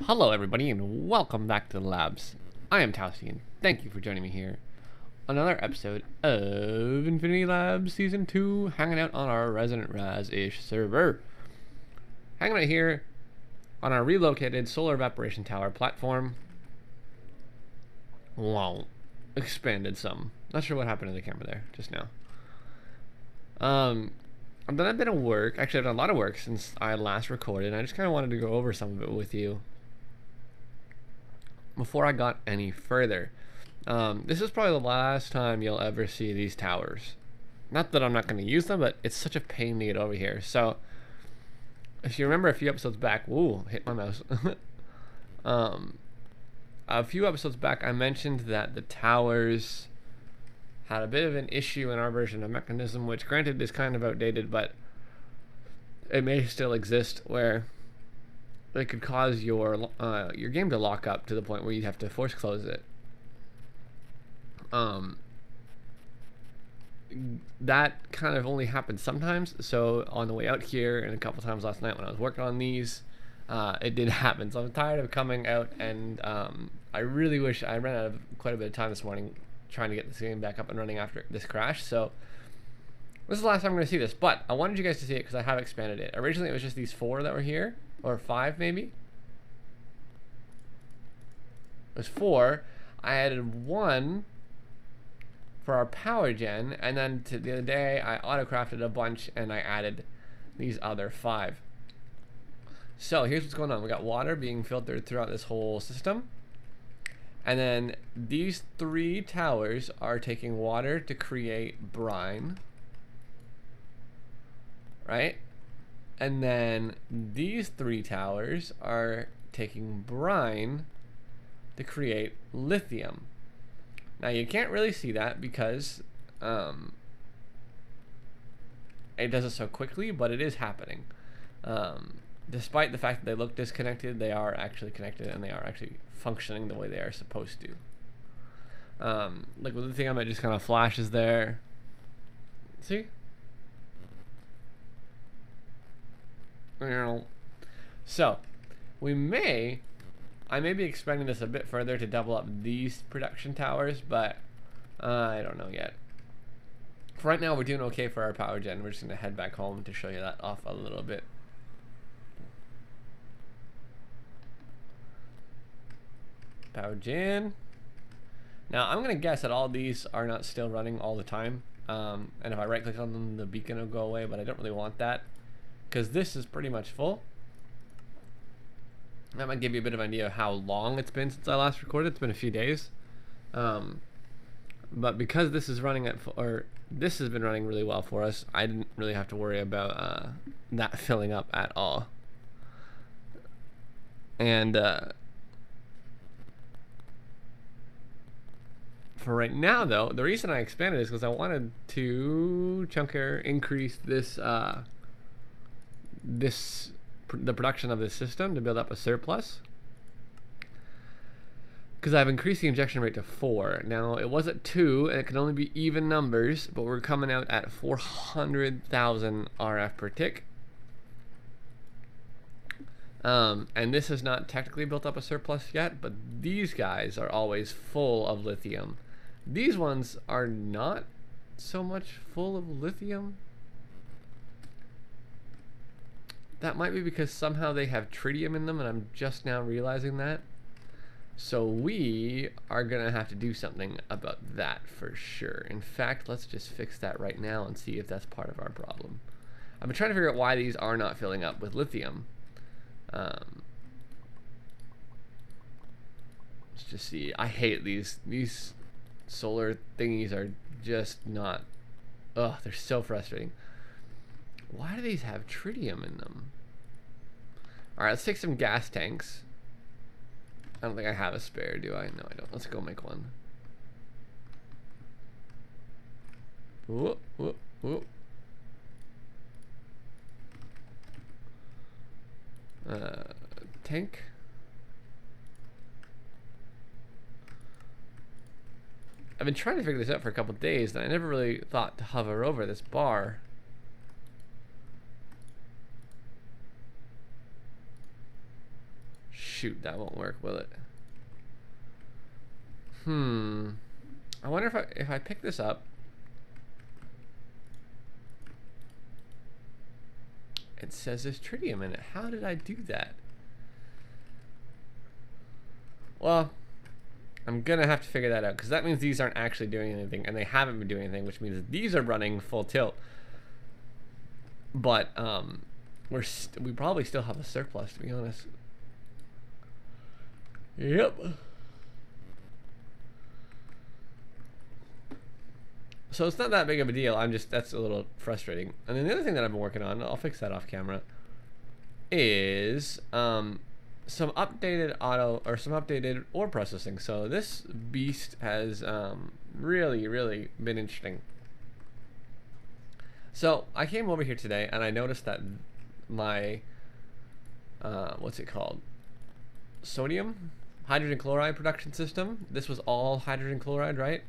Hello everybody and welcome back to the labs. I am Towsty and thank you for joining me here on another episode of Infinity Labs Season 2, hanging out on our Resident Raz-ish server. Hanging out here on our relocated solar evaporation tower platform. Wow, expanded some. Not sure what happened to the camera there just now. I've done a bit of work. Actually, I've done a lot of work since I last recorded, and I just kind of wanted to go over some of it with you before I got any further. This is probably the last time you'll ever see these towers. Not that I'm not going to use them, but it's such a pain to get over here. So, if you remember a few episodes back, ooh, hit my mouse. A few episodes back, I mentioned that the towers had a bit of an issue in our version of Mechanism, which granted is kind of outdated, but it may still exist, where it could cause your game to lock up to the point where you have to force close it. That kind of only happens sometimes. So on the way out here and a couple times last night when I was working on these, it did happen. So I'm tired of coming out, and I really wish I ran out of quite a bit of time this morning trying to get this game back up and running after this crash. So this is the last time I'm going to see this, but I wanted you guys to see it because I have expanded it. Originally it was just these 4 that were here, or 5 maybe. It was 4. I added 1 for our power gen, and then the other day I auto-crafted a bunch and I added these other 5. So here's what's going on. We got water being filtered throughout this whole system. And then these 3 towers are taking water to create brine, right? And then these 3 towers are taking brine to create lithium. Now you can't really see that because it does it so quickly, but it is happening. Despite the fact that they look disconnected, they are actually connected and they are actually functioning the way they are supposed to. Like with lithium, it just kind of flashes there. See? So, I may be expanding this a bit further to double up these production towers, but I don't know yet. For right now, we're doing okay for our power gen. We're just going to head back home to show you that off a little bit. Power gen. Now, I'm going to guess that all these are not still running all the time. And if I right click on them, the beacon will go away, but I don't really want that because this is pretty much full. That might give you a bit of an idea of how long it's been since I last recorded. It's been a few days. But because this is running this has been running really well for us, I didn't really have to worry about that filling up at all. And for right now, though, the reason I expanded is because I wanted to increase this the production of this system to build up a surplus, because I've increased the injection rate to 4. Now it was at 2 and it can only be even numbers, but we're coming out at 400,000 RF per tick. And this has not technically built up a surplus yet, but these guys are always full of lithium. These ones are not so much full of lithium. That might be because somehow they have tritium in them, and I'm just now realizing that. So we are going to have to do something about that for sure. In fact, let's just fix that right now and see if that's part of our problem. I've been trying to figure out why these are not filling up with lithium. Let's just see. I hate these solar thingies are just not... Ugh, they're so frustrating. Why do these have tritium in them? Alright, let's take some gas tanks. I don't think I have a spare, do I? No, I don't. Let's go make one. Whoop, whoop, whoop. Tank. I've been trying to figure this out for a couple days, and I never really thought to hover over this bar. Shoot, that won't work, will it? I wonder if I pick this up. It says there's tritium in it. How did I do that? Well, I'm gonna have to figure that out, because that means these aren't actually doing anything, and they haven't been doing anything, which means that these are running full tilt. But we probably still have a surplus, to be honest. Yep. So it's not that big of a deal. That's a little frustrating. And then the other thing that I've been working on, I'll fix that off camera, is some updated ore processing. So this beast has really been interesting. So I came over here today and I noticed that my what's it called? Hydrogen chloride production system. This was all hydrogen chloride, right?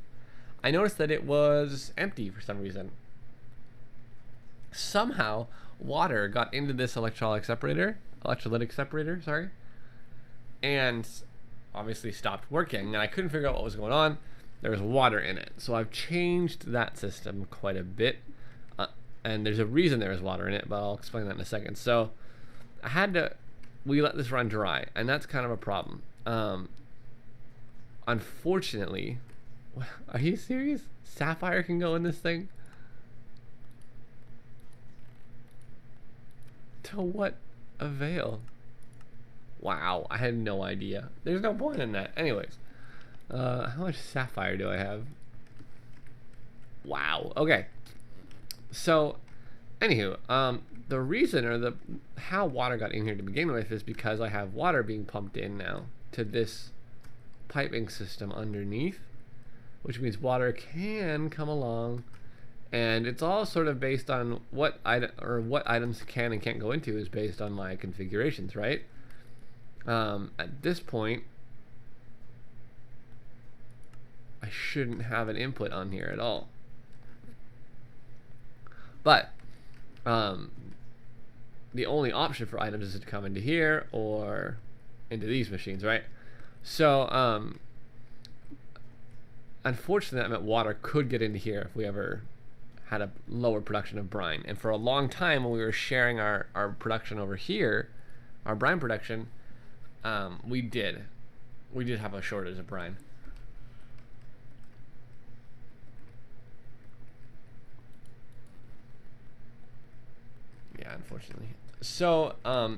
I noticed that it was empty for some reason. Somehow water got into this electrolytic separator, sorry, and obviously stopped working, and I couldn't figure out what was going on. There was water in it. So I've changed that system quite a bit, and there's a reason there was water in it, but I'll explain that in a second. So we let this run dry, and that's kind of a problem. Unfortunately, are you serious? Sapphire can go in this thing? To what avail? Wow, I had no idea. There's no point in that. Anyways, how much sapphire do I have? Wow. Okay. So, anywho, the reason or how water got in here to begin with is because I have water being pumped in now to this piping system underneath, which means water can come along, and it's all sort of based on what items can and can't go into is based on my configurations, right? At this point, I shouldn't have an input on here at all, but the only option for items is to come into here or into these machines, right? So unfortunately, that meant water could get into here if we ever had a lower production of brine. And for a long time, when we were sharing our production over here, our brine production, we did have a shortage of brine. Yeah, unfortunately. So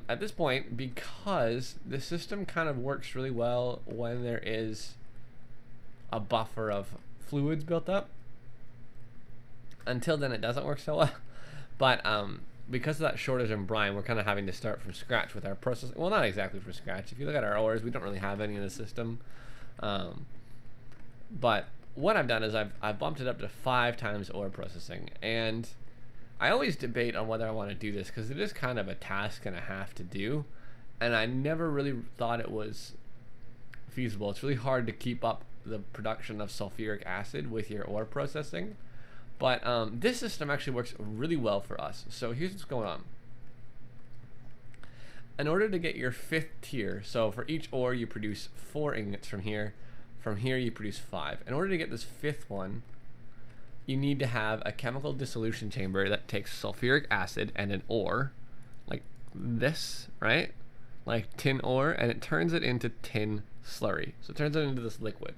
at this point, because the system kind of works really well when there is a buffer of fluids built up, until then it doesn't work so well. But because of that shortage in brine, we're kind of having to start from scratch with our process. Well, not exactly from scratch. If you look at our ores, we don't really have any in the system. But what I've done is I've bumped it up to 5 times ore processing, and I always debate on whether I want to do this because it is kind of a task and a half to do, and I never really thought it was feasible. It's really hard to keep up the production of sulfuric acid with your ore processing, but this system actually works really well for us. So here's what's going on. In order to get your 5th tier, so for each ore you produce 4 ingots from here you produce 5. In order to get this 5th one, you need to have a chemical dissolution chamber that takes sulfuric acid and an ore, like this, right? Like tin ore, and it turns it into tin slurry. So it turns it into this liquid.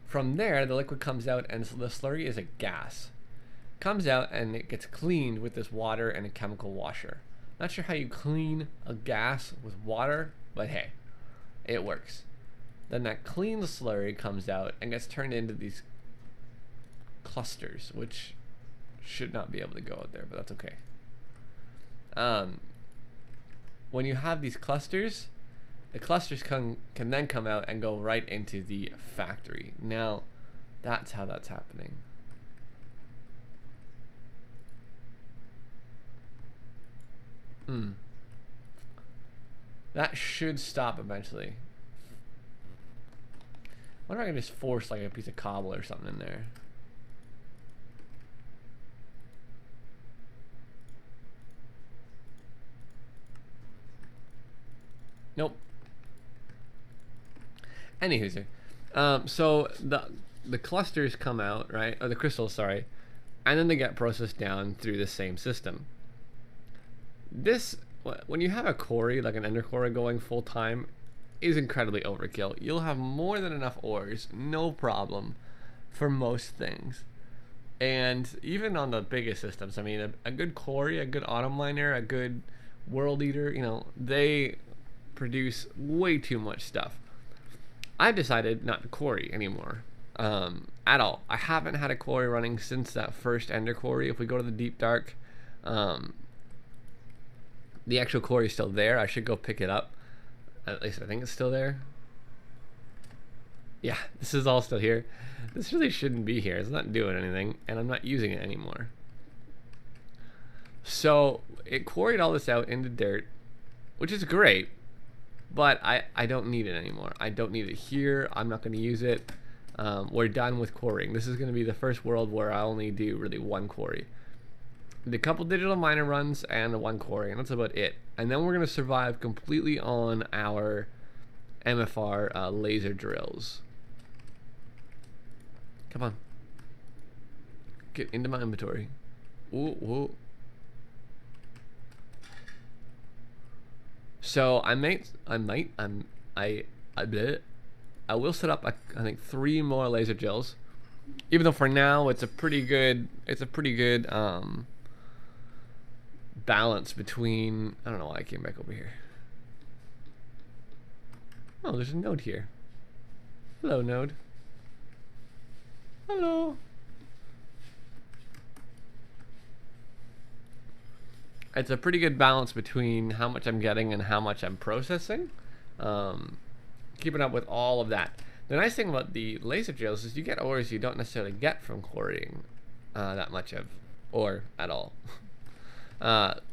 From there, the liquid comes out, and so the slurry is a gas. Comes out, and it gets cleaned with this water and a chemical washer. Not sure how you clean a gas with water, but hey, it works. Then that clean slurry comes out and gets turned into these clusters, which should not be able to go out there, but that's okay. When you have these clusters, the clusters can then come out and go right into the factory. Now, that's how that's happening. That should stop eventually. I wonder if I can just force like a piece of cobble or something in there. Nope. Anywho, so the clusters come out, right, or the crystals, sorry, and then they get processed down through the same system. This, when you have a quarry, like an ender quarry going full time, is incredibly overkill. You'll have more than enough ores, no problem, for most things. And even on the biggest systems, I mean, a good quarry, a good auto miner, a good world eater, you know, they produce way too much stuff. I've decided not to quarry anymore, at all. I haven't had a quarry running since that first ender quarry. If we go to the deep dark, the actual quarry is still there. I should go pick it up. At least I think it's still there. Yeah, this is all still here. This really shouldn't be here. It's not doing anything, and I'm not using it anymore. So it quarried all this out into dirt, which is great, but I don't need it anymore. I don't need it here. I'm not going to use it. We're done with quarrying. This is going to be the first world where I only do really one quarry. The couple digital miner runs and the one quarry, and that's about it. And then we're going to survive completely on our MFR laser drills. Come on. Get into my inventory. Ooh, ooh. So I will set up I think 3 more laser drills. Even though for now it's a pretty good balance between, I don't know why I came back over here. Oh, there's a node here. Hello, node. Hello. It's a pretty good balance between how much I'm getting and how much I'm processing. Keeping up with all of that. The nice thing about the laser drills is you get ores you don't necessarily get from quarrying that much of, or at all.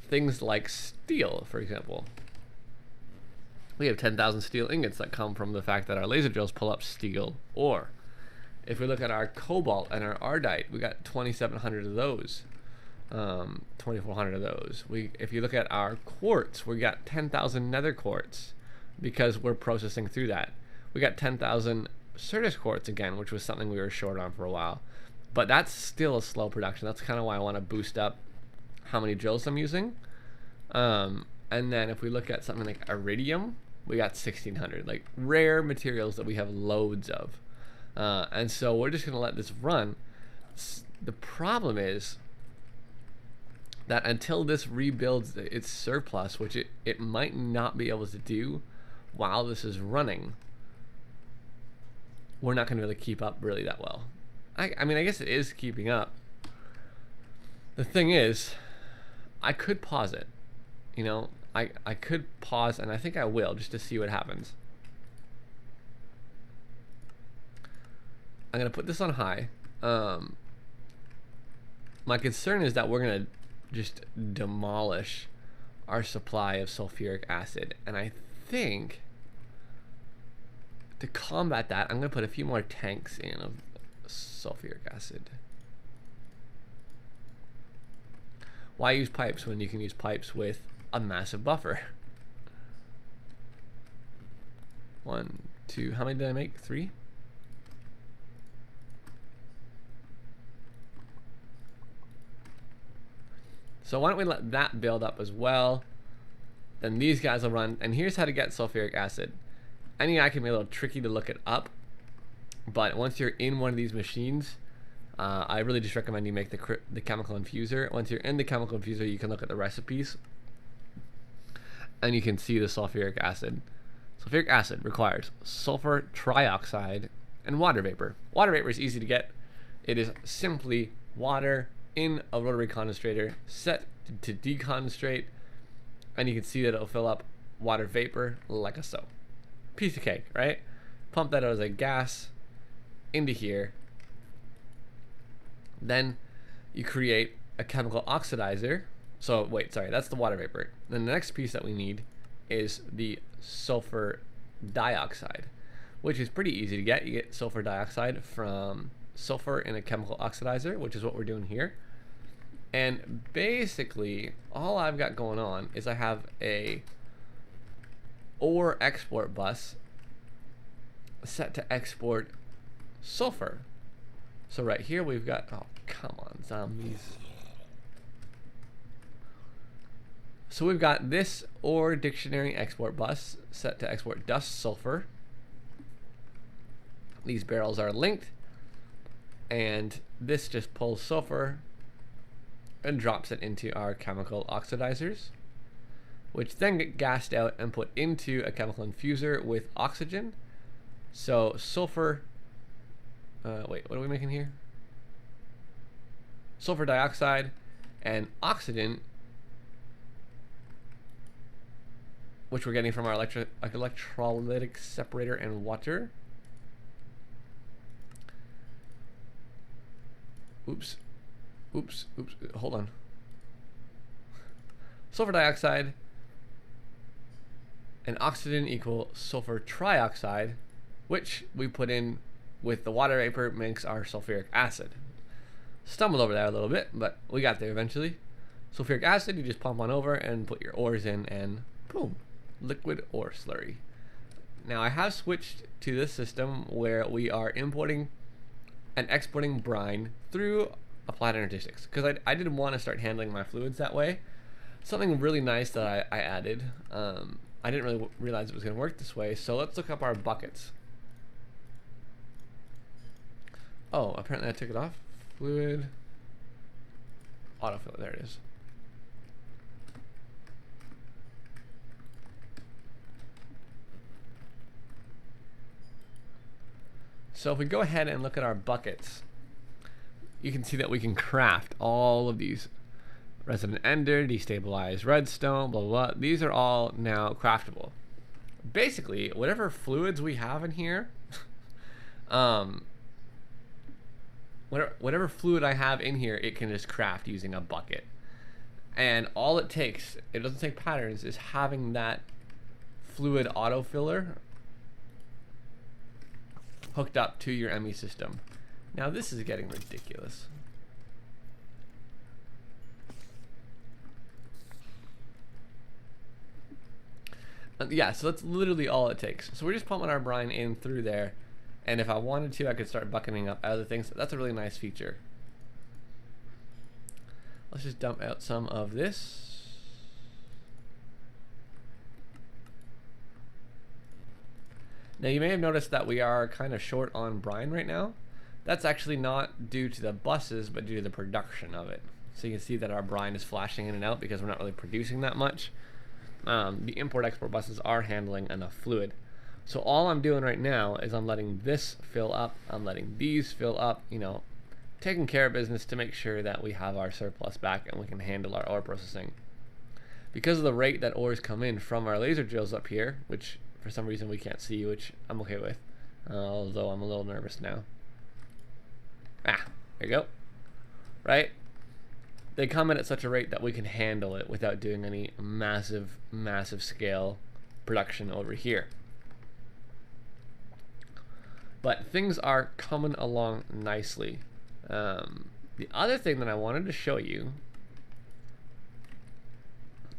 Things like steel, for example. We have 10,000 steel ingots that come from the fact that our laser drills pull up steel ore. If we look at our cobalt and our ardite, we got 2,700 of those. 2,400 of those. If you look at our quartz, we got 10,000 nether quartz because we're processing through that. We got 10,000 Certus quartz again, which was something we were short on for a while. But that's still a slow production. That's kind of why I want to boost up how many drills I'm using. And then if we look at something like iridium, we got 1,600. Like rare materials that we have loads of. And so we're just going to let this run. The problem is that until this rebuilds its surplus, which it might not be able to do while this is running, we're not going to really keep up really that well. I mean, I guess it is keeping up. The thing is, I could pause it. You know, I could pause, and I think I will, just to see what happens. I'm going to put this on high. My concern is that we're going to just demolish our supply of sulfuric acid. And I think to combat that, I'm going to put a few more tanks in of sulfuric acid. Why use pipes when you can use pipes with a massive buffer? 1, 2, how many did I make? 3? So why don't we let that build up as well? Then these guys will run. And here's how to get sulfuric acid. NEI can be a little tricky to look it up, but once you're in one of these machines, I really just recommend you make the chemical infuser. Once you're in the chemical infuser, you can look at the recipes, and you can see the sulfuric acid. Sulfuric acid requires sulfur trioxide and water vapor. Water vapor is easy to get. It is simply water in a rotary condensator set to decondenstrate, and you can see that it'll fill up water vapor like a so. Piece of cake, right? Pump that out as a gas into here. Then you create a chemical oxidizer. So wait, sorry, that's the water vapor. Then the next piece that we need is the sulfur dioxide, which is pretty easy to get. You get sulfur dioxide from sulfur in a chemical oxidizer, which is what we're doing here. And basically all I've got going on is I have a ore export bus set to export sulfur. So right here we've got, oh come on zombies. So we've got this ore dictionary export bus set to export dust sulfur. These barrels are linked, and this just pulls sulfur and drops it into our chemical oxidizers, which then get gassed out and put into a chemical infuser with oxygen. So sulfur, wait, what are we making here? Sulfur dioxide and oxygen, which we're getting from our electrolytic separator and water. Oops, hold on. Sulfur dioxide and oxygen equal sulfur trioxide, which we put in with the water vapor makes our sulfuric acid. Stumbled over that a little bit, but we got there eventually. Sulfuric acid, you just pump on over and put your ores in, and boom, liquid ore slurry. Now I have switched to this system where we are importing and exporting brine through Applied Energistics, because I didn't want to start handling my fluids that way. Something really nice that I added, I didn't really realize it was going to work this way, so let's look up our buckets. Oh, apparently I took it off. Fluid, autofill, there it is. So if we go ahead and look at our buckets, you can see that we can craft all of these. Resident Ender, destabilized redstone, blah, blah, blah. These are all now craftable. Basically, whatever fluids we have in here, whatever fluid I have in here, it can just craft using a bucket. And all it takes, it doesn't take patterns, is having that fluid autofiller hooked up to your ME system. Now this is getting ridiculous. Yeah, so that's literally all it takes. So we're just pumping our brine in through there, and if I wanted to, I could start bucketing up other things. That's a really nice feature. Let's just dump out some of this. Now you may have noticed that we are kind of short on brine right now. That's actually not due to the buses, but due to the production of it. So you can see that our brine is flashing in and out because we're not really producing that much. The import-export buses are handling enough fluid. So all I'm doing right now is I'm letting this fill up, I'm letting these fill up, you know, taking care of business to make sure that we have our surplus back and we can handle our ore processing. Because of the rate that ores come in from our laser drills up here, which for some reason we can't see, which I'm okay with, although I'm a little nervous now. There you go. Right? They come in at such a rate that we can handle it without doing any massive scale production over here. But things are coming along nicely. The other thing that I wanted to show you,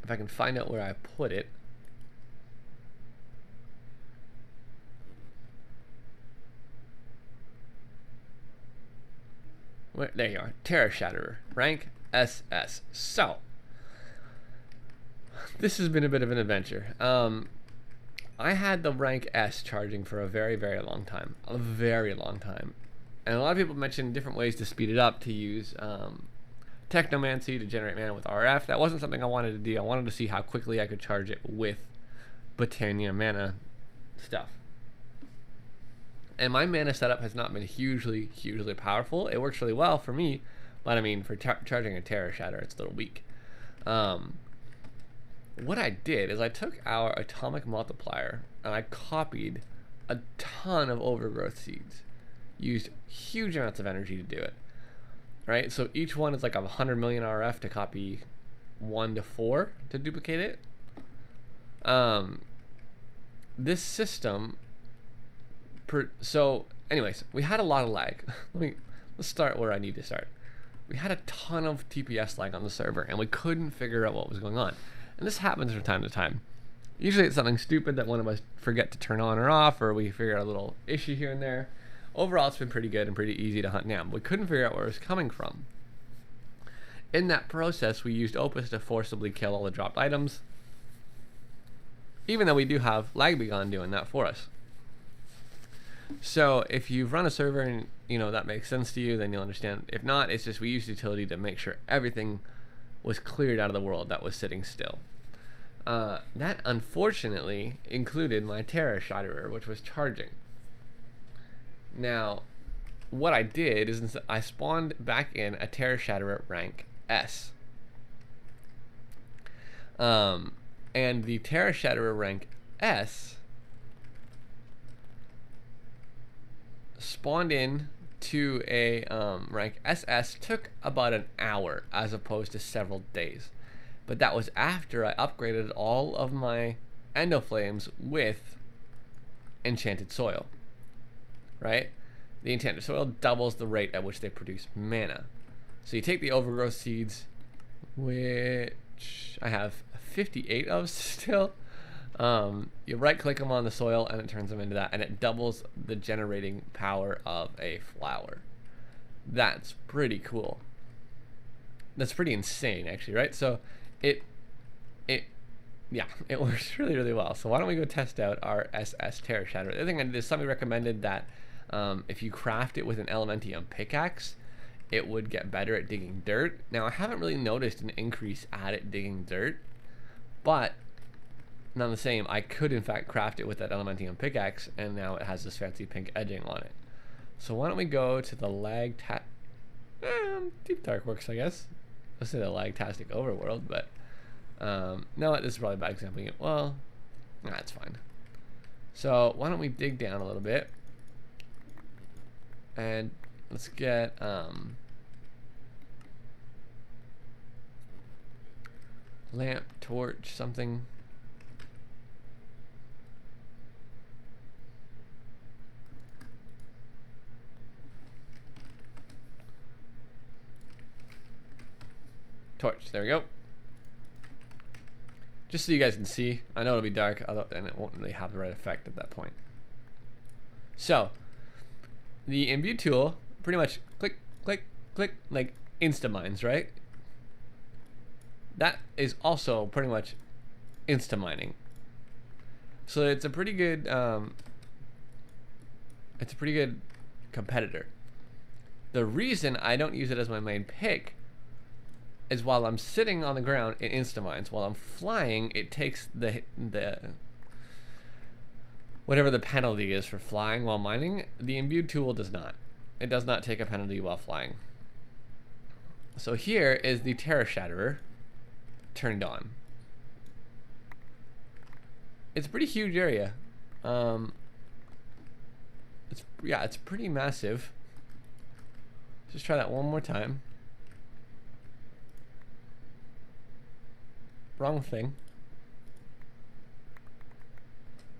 if I can find out where I put it, there you are, Terra Shatterer, rank SS. So, this has been a bit of an adventure. I had the rank S charging for a very long time. And a lot of people mentioned different ways to speed it up, to use Technomancy to generate mana with RF. That wasn't something I wanted to do. I wanted to see how quickly I could charge it with Botania mana stuff. And my mana setup has not been hugely powerful. It works really well for me, but I mean, for charging a Terra Shatter, it's a little weak. What I did is I took our atomic multiplier and I copied a ton of overgrowth seeds. Used huge amounts of energy to do it. Right? So each one is like 100 million RF to copy 1 to 4 to duplicate it. This system... So, anyways, we had a lot of lag. Let's start where I need to start. We had a ton of TPS lag on the server, and we couldn't figure out what was going on. And this happens from time to time. Usually it's something stupid that one of us forget to turn on or off, or we figure out a little issue here and there. Overall, it's been pretty good and pretty easy to hunt down. We couldn't figure out where it was coming from. In that process, we used Opus to forcibly kill all the dropped items, even though we do have Lagbegon doing that for us. So if you've run a server and that makes sense to you, then you'll understand. If not, it's just we used utility to make sure everything was cleared out of the world that was sitting still. That unfortunately included my Terra Shatterer, which was charging. Now, what I did is I spawned back in a Terra Shatterer rank S. And the Terra Shatterer rank S spawned in to a rank SS took about an hour as opposed to several days. But that was after I upgraded all of my Endoflames with Enchanted Soil. Right? The Enchanted Soil doubles the rate at which they produce mana. So you take the Overgrowth Seeds, which I have 58 of still. You right click them on the soil and it turns them into that, and it doubles the generating power of a flower. That's pretty cool. That's pretty insane, actually, right? So it works really, really well. So why don't we go test out our SS Terra Shatterer? The other thing I did is somebody recommended that if you craft it with an Elementium pickaxe, it would get better at digging dirt. Now, I haven't really noticed an increase at it digging dirt, but none the same, I could in fact craft it with that Elementium pickaxe, and now it has this fancy pink edging on it. So why don't we go to the Deep Dark Works, I guess. Let's say the Lagtastic Overworld, but no, this is probably a bad example. Well, that's fine. So why don't we dig down a little bit, and let's get lamp, torch, something. Torch, there we go. Just so you guys can see. I know it'll be dark, and it won't really have the right effect at that point. So, the Imbue tool, pretty much click, click, click, like insta-mines, right? That is also pretty much insta-mining. So it's a pretty good, competitor. The reason I don't use it as my main pick is while I'm sitting on the ground, it insta-mines. While I'm flying, it takes the whatever the penalty is for flying while mining. The Imbue tool does not. It does not take a penalty while flying. So here is the Terra Shatterer turned on. It's a pretty huge area. It's pretty massive. Just try that one more time. Wrong thing.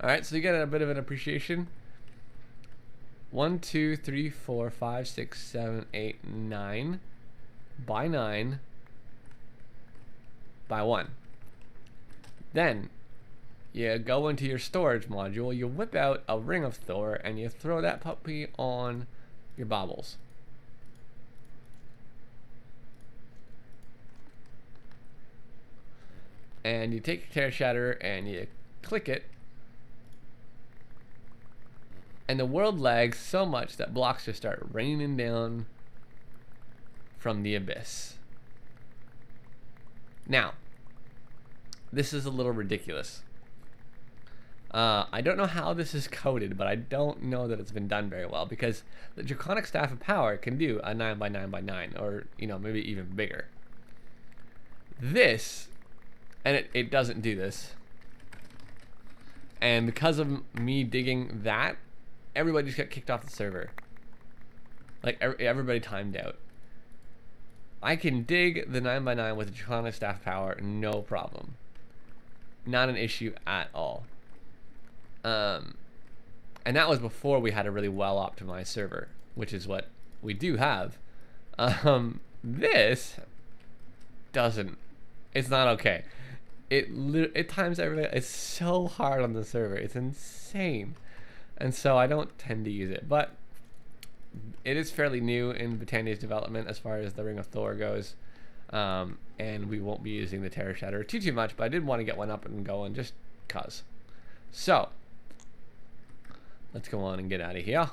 Alright, so you get a bit of an appreciation. 1, 2, 3, 4, 5, 6, 7, 8, 9 by 9 by 1. Then you go into your storage module, you whip out a Ring of Thor, and you throw that puppy on your baubles. And you take your Terra Shatterer and you click it, and the world lags so much that blocks just start raining down from the abyss. Now, this is a little ridiculous. I don't know how this is coded, but I don't know that it's been done very well, because the Draconic Staff of Power can do a 9 by 9 by 9, or maybe even bigger. This, and it doesn't do this. And because of me digging that, everybody just got kicked off the server. Like, everybody timed out. I can dig the 9 by 9 with the Draconic Staff Power, no problem. Not an issue at all. And that was before we had a really well optimized server, which is what we do have. This doesn't. It's not okay. it times everything. It's so hard on the server. It's insane. And so I don't tend to use it, but it is fairly new in Britannia's development as far as the Ring of Thor goes. And we won't be using the Terror Shatter too much, but I did want to get one up and going just cause. So let's go on and get out of here.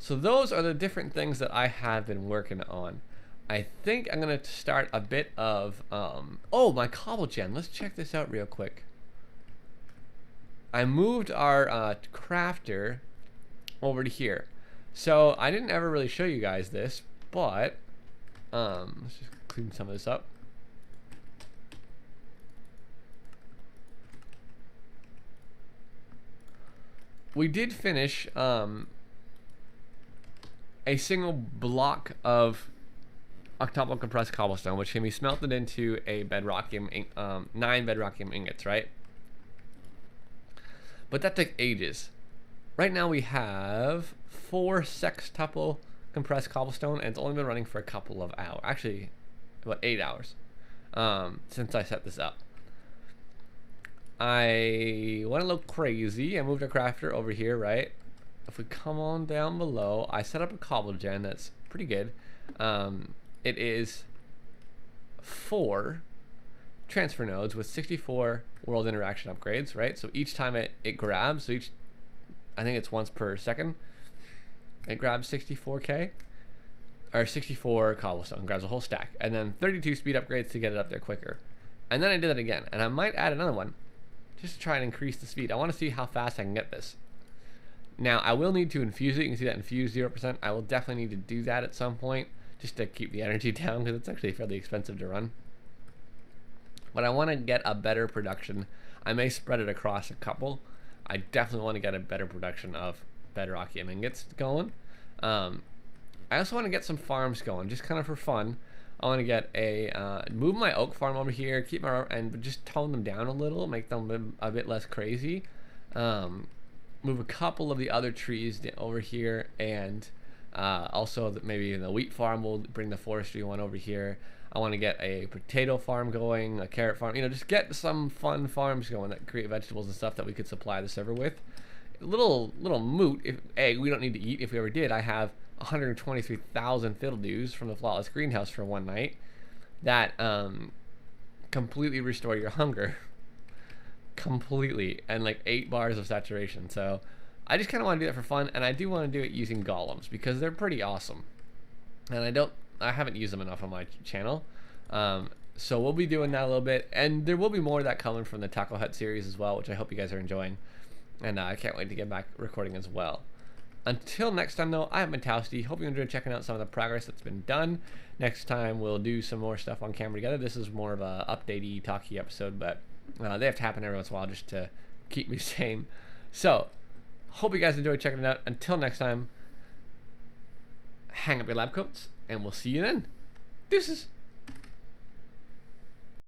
So those are the different things that I have been working on. I think I'm gonna start a bit of oh, my cobble gen. Let's check this out real quick. I moved our crafter over to here. So I didn't ever really show you guys this, but let's just clean some of this up. We did finish a single block of octuple compressed cobblestone, which can be smelted into a bedrockium, 9 bedrockium ingots, right? But that took ages. Right now we have 4 sextuple compressed cobblestone, and it's only been running for a couple of hours. Actually, about 8 hours since I set this up. I went a little crazy. I moved a crafter over here, right? If we come on down below, I set up a cobble gen that's pretty good. It is 4 transfer nodes with 64 world interaction upgrades, right? So each time it grabs, so I think it's once per second, it grabs 64k or 64 cobblestone, grabs a whole stack, and then 32 speed upgrades to get it up there quicker. And then I did it again, and I might add another one just to try and increase the speed. I want to see how fast I can get this. Now I will need to infuse it. You can see that infuse 0%. I will definitely need to do that at some point just to keep the energy down, because it's actually fairly expensive to run. But I want to get a better production. I may spread it across a couple. I definitely want to get a better production of bedrockium ingots going. I also want to get some farms going, just kind of for fun. I want to get move my oak farm over here, keep my, and just tone them down a little, make them a bit less crazy. Move a couple of the other trees over here, and also maybe the wheat farm will bring the forestry one over here. I want to get a potato farm going, a carrot farm, just get some fun farms going that create vegetables and stuff that we could supply the server with. Little moot, if we don't need to eat. If we ever did, I have 123,000 fiddle dews from the flawless greenhouse for one night that completely restore your hunger completely, and like 8 bars of saturation. So I just kind of want to do that for fun, and I do want to do it using golems because they're pretty awesome, and I haven't used them enough on my channel. So we'll be doing that a little bit, and there will be more of that coming from the Taco Hut series as well, which I hope you guys are enjoying, and I can't wait to get back recording as well. Until next time though, I have been Towsty. Hope you enjoyed checking out some of the progress that's been done. Next time we'll do some more stuff on camera together. This is more of a updatey, talky episode, but they have to happen every once in a while just to keep me sane. So, hope you guys enjoyed checking it out. Until next time, hang up your lab coats, and we'll see you then. Deuces.